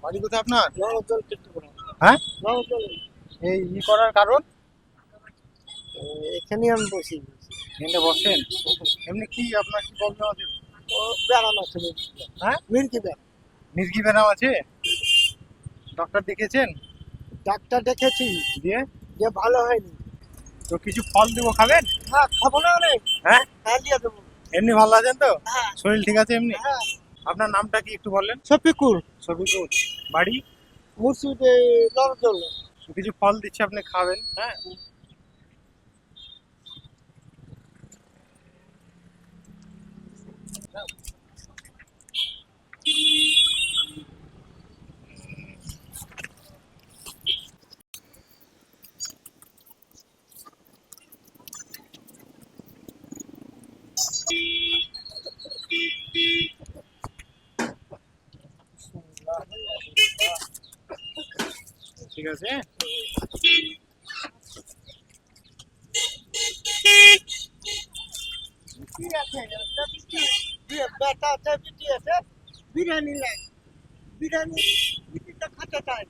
বাড়ি কোথায় আপনার? নবজল চিত্রকোনা। হ্যাঁ, নবজল এই করার কারণ? এখানে আমি বসি। এখানে বসেন? এমনি কি আপনার কি প্রবলেম আছে? ও ব্যারাম আছে মির্কি। হ্যাঁ, মির্কি ব্যারাম। মির্গি ব্যারাম আছে। ডক্টর দেখেছেন? ডাক্তার দেখেছি, দিয়ে যে ভালো হয়নি। তো কিছু ফল দেবো, খাবেন? হ্যাঁ, খাবো না অনেক। হ্যাঁ, হ্যাঁ, দিয়ে দেবো। এমনি ভালো আছেন তো? হ্যাঁ শরীর ঠিক আছে এমনি? হ্যাঁ। আপনার নামটা কি একটু বললেন? শফিকুর, শফিকুল। বাড়ি? মুর্শিদে নবজল। তো কিছু ফল দিচ্ছি, আপনি খাবেন। হ্যাঁ, ঠিক আছে। কি আছে? একটা বিটি, বেটা আছে, বিটি আছে। বিরিয়ানি লাগে। বিরিয়ানি বিটিটা খেতে চাই।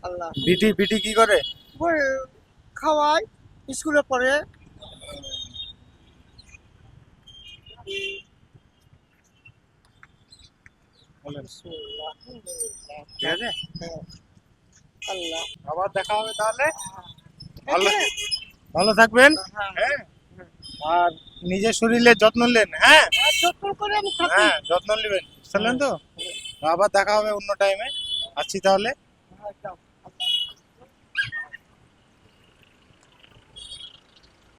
আল্লাহ। বিটি বিটি কি করে? ওই খাওয়াই স্কুলে পড়ে। বলেন। বিসমিল্লাহ, ঠিক আছে, হ্যাঁ, আল্লাহ। আবার দেখা হবে তাহলে। ভালো এখানে? ভালো থাকবেন। হ্যাঁ, হ্যাঁ, আর নিজের শরীরের যত্ন নেন। হ্যাঁ, আর যত্ন করে আমি থাকি। হ্যাঁ, যত্ন নেবেন, বুঝলেন তো? আবার দেখা হবে অন্য টাইমে। আসছি তাহলে। হ্যাঁ, যাও।